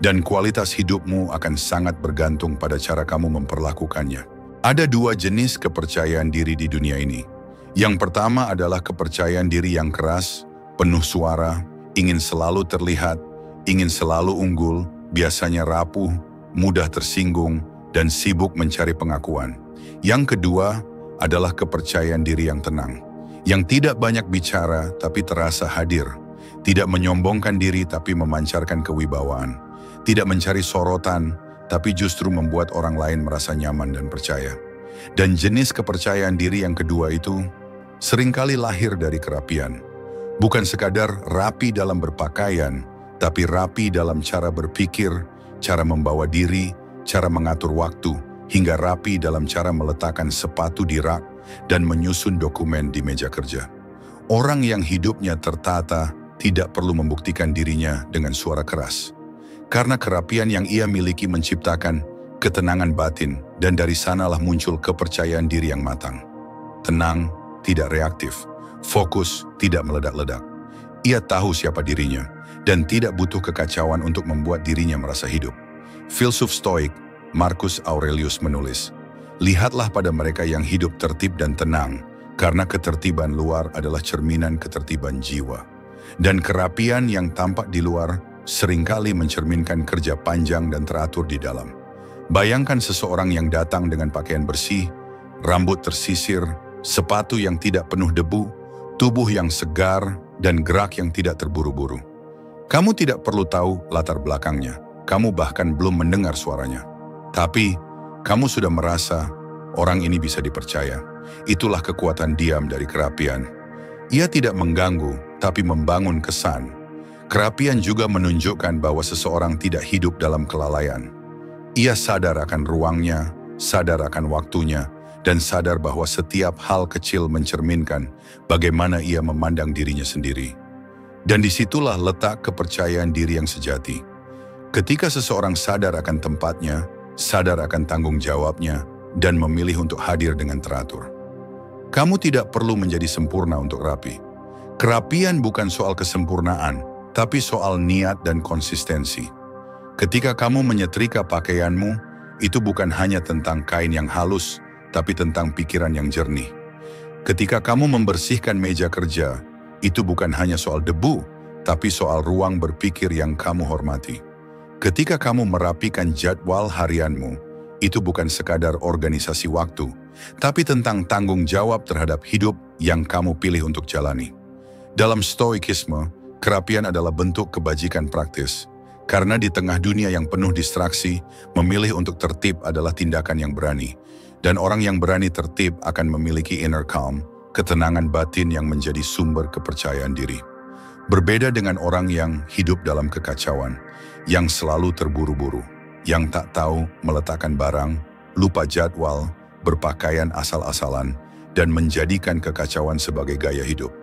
Dan kualitas hidupmu akan sangat bergantung pada cara kamu memperlakukannya. Ada dua jenis kepercayaan diri di dunia ini. Yang pertama adalah kepercayaan diri yang keras, penuh suara, ingin selalu terlihat, ingin selalu unggul, biasanya rapuh, mudah tersinggung, dan sibuk mencari pengakuan. Yang kedua adalah kepercayaan diri yang tenang, yang tidak banyak bicara tapi terasa hadir, tidak menyombongkan diri tapi memancarkan kewibawaan, tidak mencari sorotan tapi justru membuat orang lain merasa nyaman dan percaya. Dan jenis kepercayaan diri yang kedua itu seringkali lahir dari kerapian, bukan sekadar rapi dalam berpakaian, tapi rapi dalam cara berpikir, cara membawa diri, cara mengatur waktu, hingga rapi dalam cara meletakkan sepatu di rak dan menyusun dokumen di meja kerja. Orang yang hidupnya tertata tidak perlu membuktikan dirinya dengan suara keras. Karena kerapian yang ia miliki menciptakan ketenangan batin, dan dari sanalah muncul kepercayaan diri yang matang. Tenang, tidak reaktif. Fokus, tidak meledak-ledak. Ia tahu siapa dirinya, dan tidak butuh kekacauan untuk membuat dirinya merasa hidup. Filsuf Stoik Marcus Aurelius menulis, lihatlah pada mereka yang hidup tertib dan tenang, karena ketertiban luar adalah cerminan ketertiban jiwa. Dan kerapian yang tampak di luar seringkali mencerminkan kerja panjang dan teratur di dalam. Bayangkan seseorang yang datang dengan pakaian bersih, rambut tersisir, sepatu yang tidak penuh debu, tubuh yang segar, dan gerak yang tidak terburu-buru. Kamu tidak perlu tahu latar belakangnya, kamu bahkan belum mendengar suaranya. Tapi, kamu sudah merasa, Orang ini bisa dipercaya. Itulah kekuatan diam dari kerapian. Ia tidak mengganggu, tapi membangun kesan. Kerapian juga menunjukkan bahwa seseorang tidak hidup dalam kelalaian. Ia sadar akan ruangnya, sadar akan waktunya, dan sadar bahwa setiap hal kecil mencerminkan bagaimana ia memandang dirinya sendiri. Dan disitulah letak kepercayaan diri yang sejati. Ketika seseorang sadar akan tempatnya, sadar akan tanggung jawabnya, dan memilih untuk hadir dengan teratur. Kamu tidak perlu menjadi sempurna untuk rapi. Kerapian bukan soal kesempurnaan, tapi soal niat dan konsistensi. Ketika kamu menyetrika pakaianmu, itu bukan hanya tentang kain yang halus, tapi tentang pikiran yang jernih. Ketika kamu membersihkan meja kerja, itu bukan hanya soal debu, tapi soal ruang berpikir yang kamu hormati. Ketika kamu merapikan jadwal harianmu, itu bukan sekadar organisasi waktu, tapi tentang tanggung jawab terhadap hidup yang kamu pilih untuk jalani. Dalam stoikisme, kerapian adalah bentuk kebajikan praktis. Karena di tengah dunia yang penuh distraksi, memilih untuk tertib adalah tindakan yang berani. Dan orang yang berani tertib akan memiliki inner calm, ketenangan batin yang menjadi sumber kepercayaan diri. Berbeda dengan orang yang hidup dalam kekacauan, yang selalu terburu-buru, yang tak tahu meletakkan barang, lupa jadwal, berpakaian asal-asalan, dan menjadikan kekacauan sebagai gaya hidup.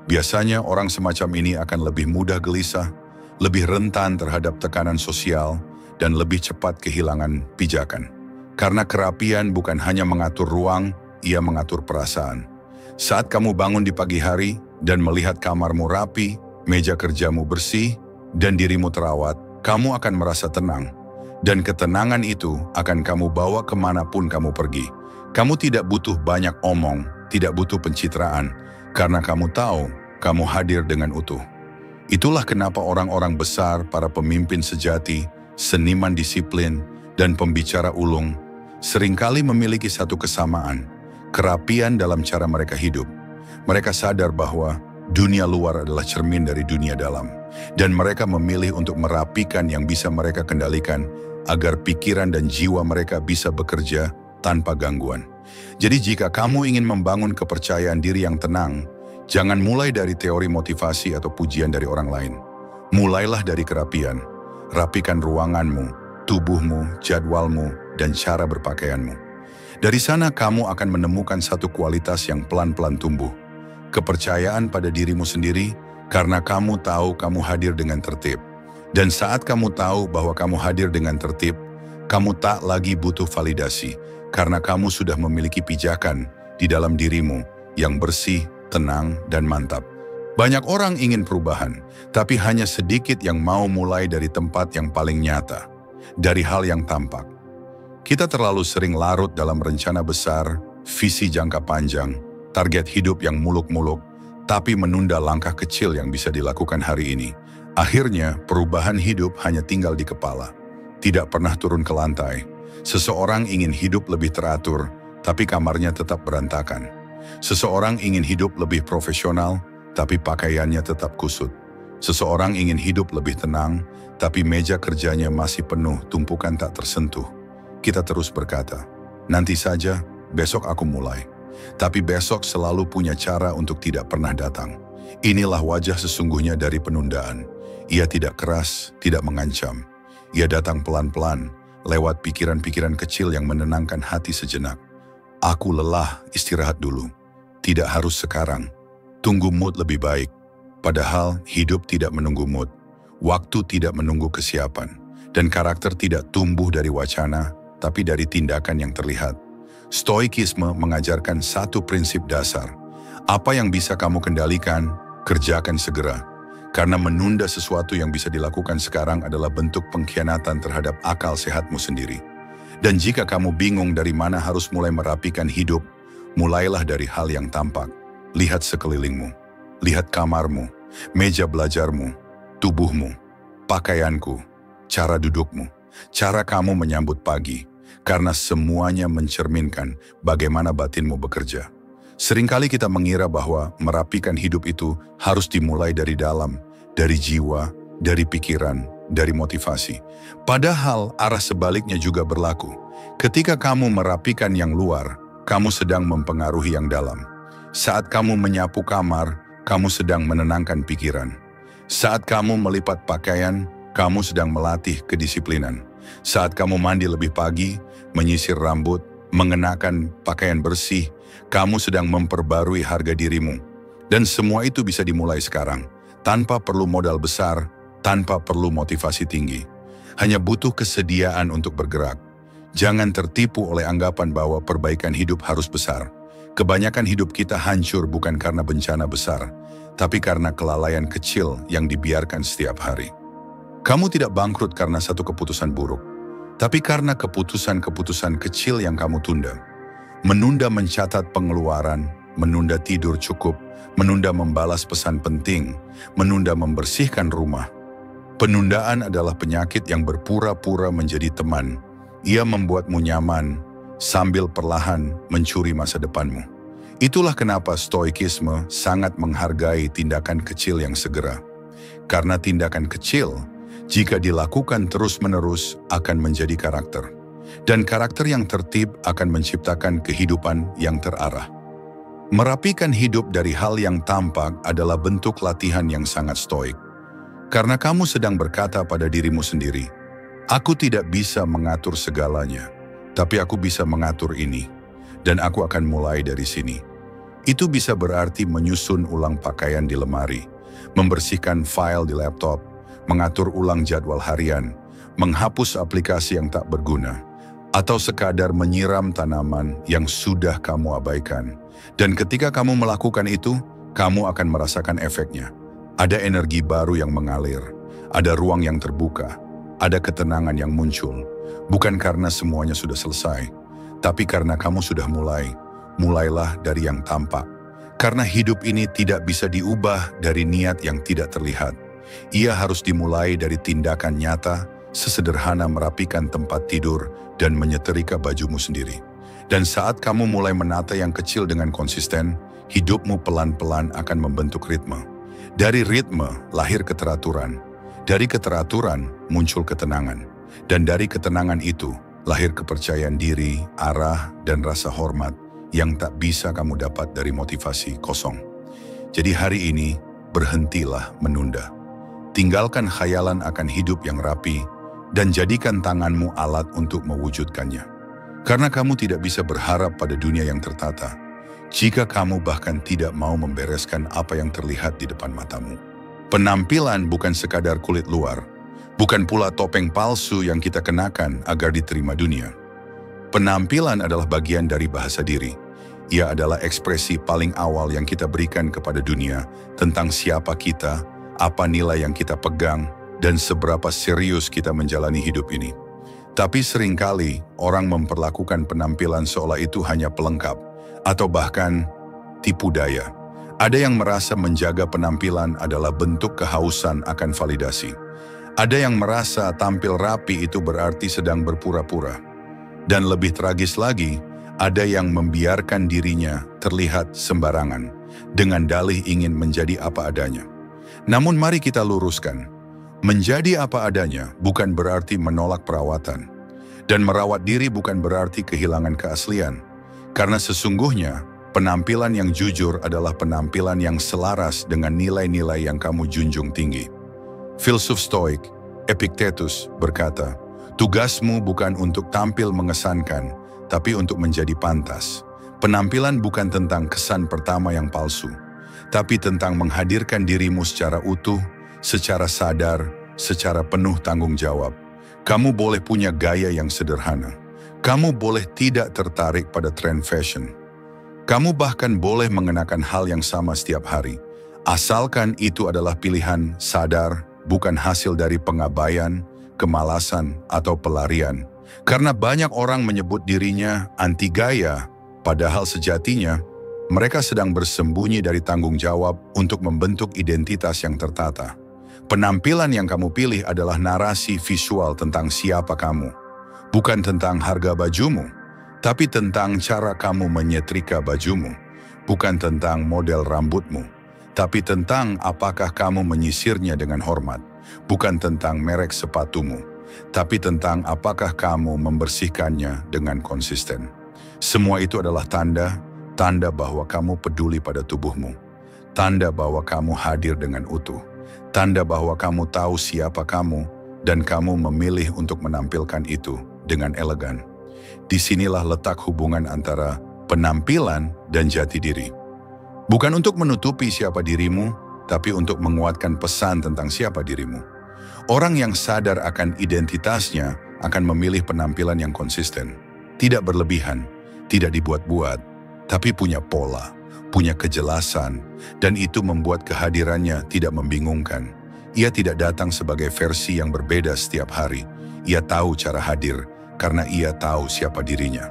Biasanya orang semacam ini akan lebih mudah gelisah, lebih rentan terhadap tekanan sosial, dan lebih cepat kehilangan pijakan. Karena kerapian bukan hanya mengatur ruang, ia mengatur perasaan. Saat kamu bangun di pagi hari dan melihat kamarmu rapi, meja kerjamu bersih, dan dirimu terawat, kamu akan merasa tenang. Dan ketenangan itu akan kamu bawa kemanapun kamu pergi. Kamu tidak butuh banyak omong, tidak butuh pencitraan, karena kamu tahu kamu hadir dengan utuh. Itulah kenapa orang-orang besar, para pemimpin sejati, seniman disiplin, dan pembicara ulung, seringkali memiliki satu kesamaan, kerapian dalam cara mereka hidup. Mereka sadar bahwa dunia luar adalah cermin dari dunia dalam, dan mereka memilih untuk merapikan yang bisa mereka kendalikan, agar pikiran dan jiwa mereka bisa bekerja tanpa gangguan. Jadi jika kamu ingin membangun kepercayaan diri yang tenang, jangan mulai dari teori motivasi atau pujian dari orang lain. Mulailah dari kerapian. Rapikan ruanganmu, tubuhmu, jadwalmu, dan cara berpakaianmu. Dari sana kamu akan menemukan satu kualitas yang pelan-pelan tumbuh. Kepercayaan pada dirimu sendiri karena kamu tahu kamu hadir dengan tertib. Dan saat kamu tahu bahwa kamu hadir dengan tertib, kamu tak lagi butuh validasi karena kamu sudah memiliki pijakan di dalam dirimu yang bersih, tenang, dan mantap. Banyak orang ingin perubahan, tapi hanya sedikit yang mau mulai dari tempat yang paling nyata, dari hal yang tampak. Kita terlalu sering larut dalam rencana besar, visi jangka panjang, target hidup yang muluk-muluk, tapi menunda langkah kecil yang bisa dilakukan hari ini. Akhirnya, perubahan hidup hanya tinggal di kepala, tidak pernah turun ke lantai. Seseorang ingin hidup lebih teratur, tapi kamarnya tetap berantakan. Seseorang ingin hidup lebih profesional, tapi pakaiannya tetap kusut. Seseorang ingin hidup lebih tenang, tapi meja kerjanya masih penuh tumpukan tak tersentuh. Kita terus berkata, nanti saja, besok aku mulai. Tapi besok selalu punya cara untuk tidak pernah datang. Inilah wajah sesungguhnya dari penundaan. Ia tidak keras, tidak mengancam. Ia datang pelan-pelan, lewat pikiran-pikiran kecil yang menenangkan hati sejenak. Aku lelah, istirahat dulu. Tidak harus sekarang. Tunggu mood lebih baik. Padahal hidup tidak menunggu mood. Waktu tidak menunggu kesiapan. Dan karakter tidak tumbuh dari wacana, tapi dari tindakan yang terlihat. Stoikisme mengajarkan satu prinsip dasar. Apa yang bisa kamu kendalikan, kerjakan segera. Karena menunda sesuatu yang bisa dilakukan sekarang adalah bentuk pengkhianatan terhadap akal sehatmu sendiri. Dan jika kamu bingung dari mana harus mulai merapikan hidup, mulailah dari hal yang tampak. Lihat sekelilingmu, lihat kamarmu, meja belajarmu, tubuhmu, pakaianku, cara dudukmu, cara kamu menyambut pagi. Karena semuanya mencerminkan bagaimana batinmu bekerja. Seringkali kita mengira bahwa merapikan hidup itu harus dimulai dari dalam, dari jiwa, dari pikiran, dari motivasi. Padahal arah sebaliknya juga berlaku. Ketika kamu merapikan yang luar, kamu sedang mempengaruhi yang dalam. Saat kamu menyapu kamar, kamu sedang menenangkan pikiran. Saat kamu melipat pakaian, kamu sedang melatih kedisiplinan. Saat kamu mandi lebih pagi, menyisir rambut, mengenakan pakaian bersih, kamu sedang memperbarui harga dirimu. Dan semua itu bisa dimulai sekarang, tanpa perlu modal besar, tanpa perlu motivasi tinggi. Hanya butuh kesediaan untuk bergerak. Jangan tertipu oleh anggapan bahwa perbaikan hidup harus besar. Kebanyakan hidup kita hancur bukan karena bencana besar, tapi karena kelalaian kecil yang dibiarkan setiap hari. Kamu tidak bangkrut karena satu keputusan buruk, tapi karena keputusan-keputusan kecil yang kamu tunda. Menunda mencatat pengeluaran, menunda tidur cukup, menunda membalas pesan penting, menunda membersihkan rumah. Penundaan adalah penyakit yang berpura-pura menjadi teman. Ia membuatmu nyaman, sambil perlahan mencuri masa depanmu. Itulah kenapa stoikisme sangat menghargai tindakan kecil yang segera. Karena tindakan kecil, jika dilakukan terus-menerus, akan menjadi karakter. Dan karakter yang tertib akan menciptakan kehidupan yang terarah. Merapikan hidup dari hal yang tampak adalah bentuk latihan yang sangat stoik. Karena kamu sedang berkata pada dirimu sendiri, "Aku tidak bisa mengatur segalanya, tapi aku bisa mengatur ini, dan aku akan mulai dari sini." Itu bisa berarti menyusun ulang pakaian di lemari, membersihkan file di laptop, mengatur ulang jadwal harian, menghapus aplikasi yang tak berguna, atau sekadar menyiram tanaman yang sudah kamu abaikan. Dan ketika kamu melakukan itu, kamu akan merasakan efeknya. Ada energi baru yang mengalir, ada ruang yang terbuka, ada ketenangan yang muncul. Bukan karena semuanya sudah selesai, tapi karena kamu sudah mulai. Mulailah dari yang tampak. Karena hidup ini tidak bisa diubah dari niat yang tidak terlihat. Ia harus dimulai dari tindakan nyata, sesederhana merapikan tempat tidur dan menyetrika bajumu sendiri. Dan saat kamu mulai menata yang kecil dengan konsisten, hidupmu pelan-pelan akan membentuk ritme. Dari ritme lahir keteraturan. Dari keteraturan muncul ketenangan. Dan dari ketenangan itu lahir kepercayaan diri, arah, dan rasa hormat yang tak bisa kamu dapat dari motivasi kosong. Jadi hari ini, berhentilah menunda. Tinggalkan khayalan akan hidup yang rapi, dan jadikan tanganmu alat untuk mewujudkannya. Karena kamu tidak bisa berharap pada dunia yang tertata, jika kamu bahkan tidak mau membereskan apa yang terlihat di depan matamu. Penampilan bukan sekadar kulit luar, bukan pula topeng palsu yang kita kenakan agar diterima dunia. Penampilan adalah bagian dari bahasa diri. Ia adalah ekspresi paling awal yang kita berikan kepada dunia tentang siapa kita, apa nilai yang kita pegang, dan seberapa serius kita menjalani hidup ini. Tapi seringkali orang memperlakukan penampilan seolah itu hanya pelengkap, atau bahkan tipu daya. Ada yang merasa menjaga penampilan adalah bentuk kehausan akan validasi. Ada yang merasa tampil rapi itu berarti sedang berpura-pura. Dan lebih tragis lagi, ada yang membiarkan dirinya terlihat sembarangan, dengan dalih ingin menjadi apa adanya. Namun mari kita luruskan. Menjadi apa adanya bukan berarti menolak perawatan. Dan merawat diri bukan berarti kehilangan keaslian. Karena sesungguhnya, penampilan yang jujur adalah penampilan yang selaras dengan nilai-nilai yang kamu junjung tinggi. Filsuf Stoik, Epictetus, berkata, "Tugasmu bukan untuk tampil mengesankan, tapi untuk menjadi pantas." Penampilan bukan tentang kesan pertama yang palsu, tapi tentang menghadirkan dirimu secara utuh, secara sadar, secara penuh tanggung jawab. Kamu boleh punya gaya yang sederhana. Kamu boleh tidak tertarik pada tren fashion. Kamu bahkan boleh mengenakan hal yang sama setiap hari. Asalkan itu adalah pilihan sadar, bukan hasil dari pengabaian, kemalasan, atau pelarian. Karena banyak orang menyebut dirinya anti gaya, padahal sejatinya mereka sedang bersembunyi dari tanggung jawab untuk membentuk identitas yang tertata. Penampilan yang kamu pilih adalah narasi visual tentang siapa kamu. Bukan tentang harga bajumu, tapi tentang cara kamu menyetrika bajumu. Bukan tentang model rambutmu, tapi tentang apakah kamu menyisirnya dengan hormat. Bukan tentang merek sepatumu, tapi tentang apakah kamu membersihkannya dengan konsisten. Semua itu adalah tanda bahwa kamu peduli pada tubuhmu, tanda bahwa kamu hadir dengan utuh, tanda bahwa kamu tahu siapa kamu dan kamu memilih untuk menampilkan itu dengan elegan. Disinilah letak hubungan antara penampilan dan jati diri. Bukan untuk menutupi siapa dirimu, tapi untuk menguatkan pesan tentang siapa dirimu. Orang yang sadar akan identitasnya akan memilih penampilan yang konsisten, tidak berlebihan, tidak dibuat-buat, tapi punya pola, punya kejelasan, dan itu membuat kehadirannya tidak membingungkan. Ia tidak datang sebagai versi yang berbeda setiap hari. Ia tahu cara hadir karena ia tahu siapa dirinya.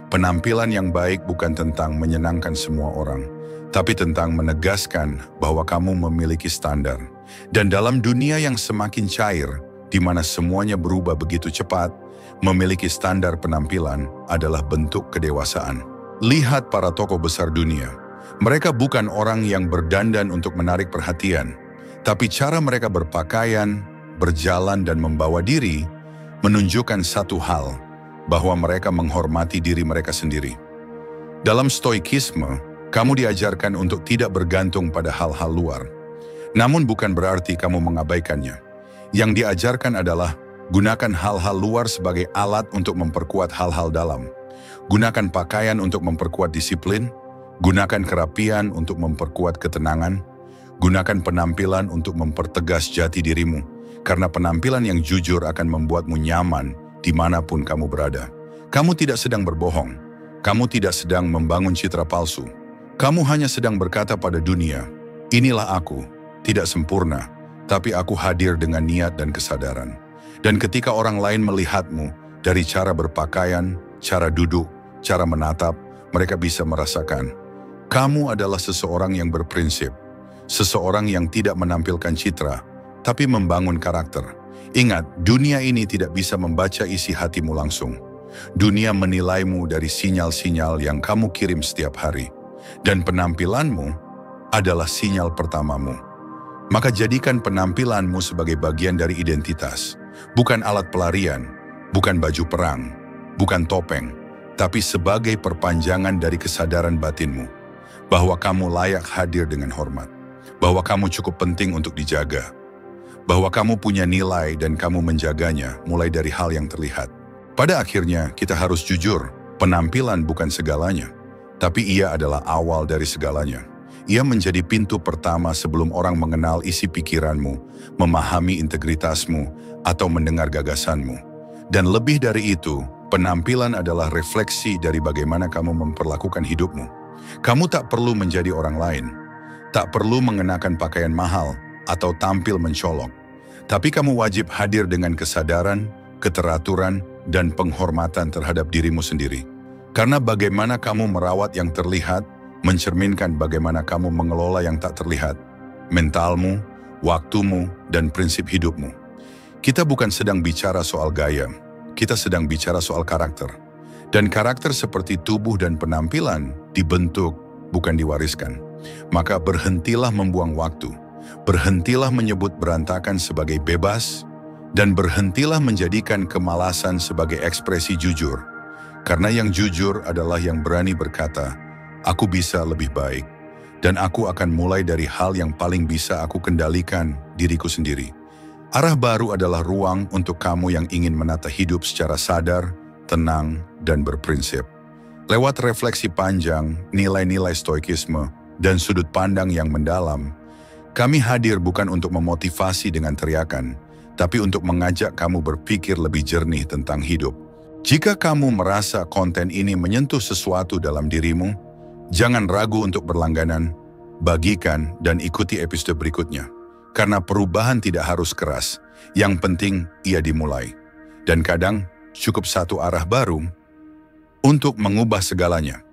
Penampilan yang baik bukan tentang menyenangkan semua orang, tapi tentang menegaskan bahwa kamu memiliki standar. Dan dalam dunia yang semakin cair, di mana semuanya berubah begitu cepat, memiliki standar penampilan adalah bentuk kedewasaan. Lihat para tokoh besar dunia. Mereka bukan orang yang berdandan untuk menarik perhatian, tapi cara mereka berpakaian, berjalan dan membawa diri menunjukkan satu hal, bahwa mereka menghormati diri mereka sendiri. Dalam stoikisme, kamu diajarkan untuk tidak bergantung pada hal-hal luar. Namun bukan berarti kamu mengabaikannya. Yang diajarkan adalah gunakan hal-hal luar sebagai alat untuk memperkuat hal-hal dalam. Gunakan pakaian untuk memperkuat disiplin, gunakan kerapian untuk memperkuat ketenangan, gunakan penampilan untuk mempertegas jati dirimu, karena penampilan yang jujur akan membuatmu nyaman dimanapun kamu berada. Kamu tidak sedang berbohong, kamu tidak sedang membangun citra palsu. Kamu hanya sedang berkata pada dunia, inilah aku, tidak sempurna, tapi aku hadir dengan niat dan kesadaran. Dan ketika orang lain melihatmu dari cara berpakaian, cara duduk, cara menatap, mereka bisa merasakan, kamu adalah seseorang yang berprinsip, seseorang yang tidak menampilkan citra, tapi membangun karakter. Ingat, dunia ini tidak bisa membaca isi hatimu langsung. Dunia menilaimu dari sinyal-sinyal yang kamu kirim setiap hari. Dan penampilanmu adalah sinyal pertamamu. Maka jadikan penampilanmu sebagai bagian dari identitas. Bukan alat pelarian, bukan baju perang, bukan topeng, tapi sebagai perpanjangan dari kesadaran batinmu. Bahwa kamu layak hadir dengan hormat. Bahwa kamu cukup penting untuk dijaga. Bahwa kamu punya nilai dan kamu menjaganya mulai dari hal yang terlihat. Pada akhirnya kita harus jujur, penampilan bukan segalanya. Tapi ia adalah awal dari segalanya. Ia menjadi pintu pertama sebelum orang mengenal isi pikiranmu, memahami integritasmu, atau mendengar gagasanmu. Dan lebih dari itu, penampilan adalah refleksi dari bagaimana kamu memperlakukan hidupmu. Kamu tak perlu menjadi orang lain, tak perlu mengenakan pakaian mahal, atau tampil mencolok. Tapi kamu wajib hadir dengan kesadaran, keteraturan, dan penghormatan terhadap dirimu sendiri. Karena bagaimana kamu merawat yang terlihat, mencerminkan bagaimana kamu mengelola yang tak terlihat, mentalmu, waktumu, dan prinsip hidupmu. Kita bukan sedang bicara soal gaya, kita sedang bicara soal karakter. Dan karakter seperti tubuh dan penampilan dibentuk, bukan diwariskan. Maka berhentilah membuang waktu, berhentilah menyebut berantakan sebagai bebas, dan berhentilah menjadikan kemalasan sebagai ekspresi jujur. Karena yang jujur adalah yang berani berkata, aku bisa lebih baik, dan aku akan mulai dari hal yang paling bisa aku kendalikan, diriku sendiri. Arah baru adalah ruang untuk kamu yang ingin menata hidup secara sadar, tenang, dan berprinsip. Lewat refleksi panjang, nilai-nilai stoikisme, dan sudut pandang yang mendalam, kami hadir bukan untuk memotivasi dengan teriakan, tapi untuk mengajak kamu berpikir lebih jernih tentang hidup. Jika kamu merasa konten ini menyentuh sesuatu dalam dirimu, jangan ragu untuk berlangganan, bagikan, dan ikuti episode berikutnya. Karena perubahan tidak harus keras, yang penting ia dimulai. Dan kadang cukup satu arah baru untuk mengubah segalanya.